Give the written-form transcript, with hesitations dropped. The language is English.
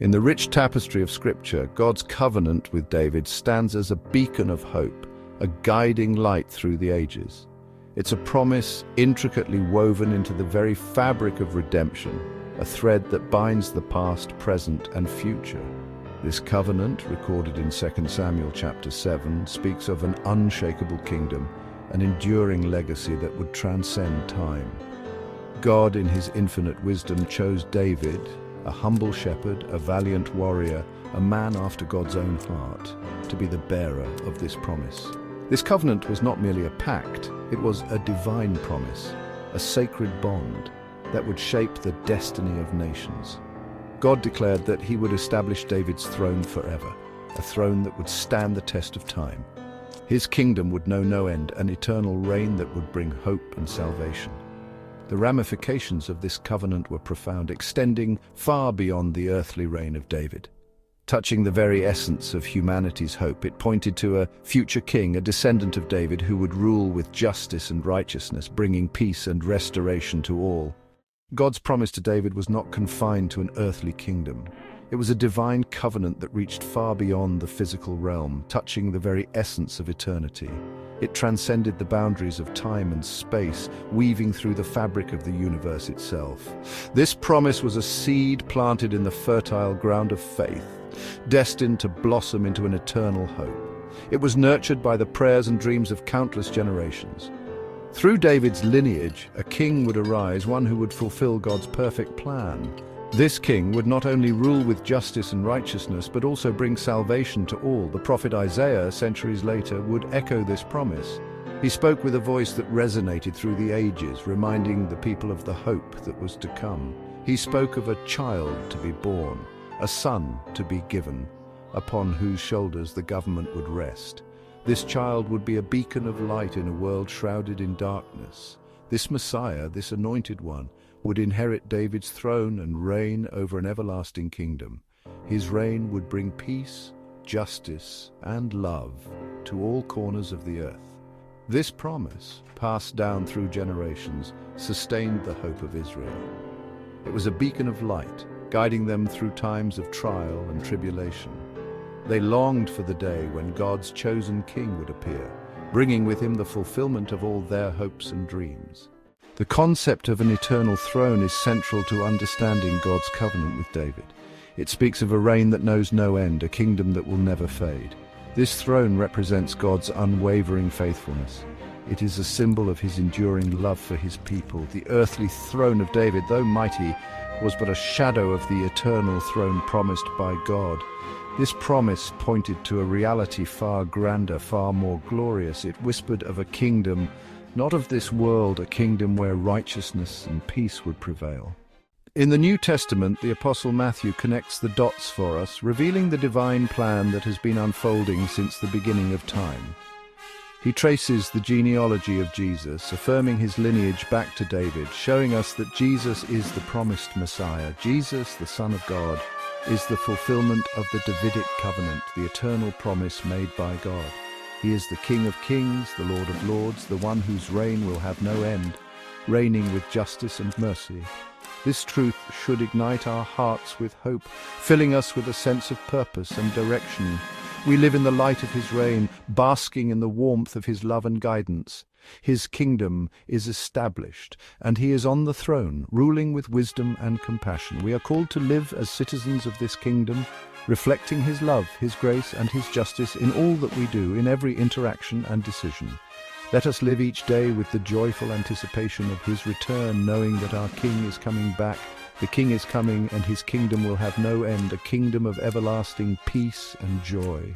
In the rich tapestry of Scripture, God's covenant with David stands as a beacon of hope, a guiding light through the ages. It's a promise intricately woven into the very fabric of redemption, a thread that binds the past, present, and future. This covenant, recorded in 2 Samuel chapter 7, speaks of an unshakable kingdom, an enduring legacy that would transcend time. God, in his infinite wisdom, chose David, a humble shepherd, a valiant warrior, a man after God's own heart, to be the bearer of this promise. This covenant was not merely a pact, it was a divine promise, a sacred bond that would shape the destiny of nations. God declared that he would establish David's throne forever, a throne that would stand the test of time. His kingdom would know no end, an eternal reign that would bring hope and salvation. The ramifications of this covenant were profound, extending far beyond the earthly reign of David. Touching the very essence of humanity's hope, it pointed to a future king, a descendant of David who would rule with justice and righteousness, bringing peace and restoration to all. God's promise to David was not confined to an earthly kingdom. It was a divine covenant that reached far beyond the physical realm, touching the very essence of eternity. It transcended the boundaries of time and space, weaving through the fabric of the universe itself. This promise was a seed planted in the fertile ground of faith, destined to blossom into an eternal hope. It was nurtured by the prayers and dreams of countless generations. Through David's lineage, a king would arise, one who would fulfill God's perfect plan. This king would not only rule with justice and righteousness, but also bring salvation to all. The prophet Isaiah, centuries later, would echo this promise. He spoke with a voice that resonated through the ages, reminding the people of the hope that was to come. He spoke of a child to be born, a son to be given, upon whose shoulders the government would rest. This child would be a beacon of light in a world shrouded in darkness. This Messiah, this anointed one, would inherit David's throne and reign over an everlasting kingdom. His reign would bring peace, justice, and love to all corners of the earth. This promise, passed down through generations, sustained the hope of Israel. It was a beacon of light, guiding them through times of trial and tribulation. They longed for the day when God's chosen king would appear, bringing with him the fulfillment of all their hopes and dreams. The concept of an eternal throne is central to understanding God's covenant with David. It speaks of a reign that knows no end, a kingdom that will never fade. This throne represents God's unwavering faithfulness. It is a symbol of his enduring love for his people. The earthly throne of David, though mighty, was but a shadow of the eternal throne promised by God. This promise pointed to a reality far grander, far more glorious. It whispered of a kingdom not of this world, a kingdom where righteousness and peace would prevail. In the New Testament, the Apostle Matthew connects the dots for us, revealing the divine plan that has been unfolding since the beginning of time. He traces the genealogy of Jesus, affirming his lineage back to David, showing us that Jesus is the promised Messiah. Jesus, the Son of God, is the fulfillment of the Davidic covenant, the eternal promise made by God. He is the King of kings, the Lord of lords, the one whose reign will have no end, reigning with justice and mercy. This truth should ignite our hearts with hope, filling us with a sense of purpose and direction. We live in the light of his reign, basking in the warmth of his love and guidance. His kingdom is established, and he is on the throne, ruling with wisdom and compassion. We are called to live as citizens of this kingdom, reflecting his love, his grace, and his justice in all that we do, in every interaction and decision. Let us live each day with the joyful anticipation of his return, knowing that our King is coming back. The King is coming, and his kingdom will have no end, a kingdom of everlasting peace and joy.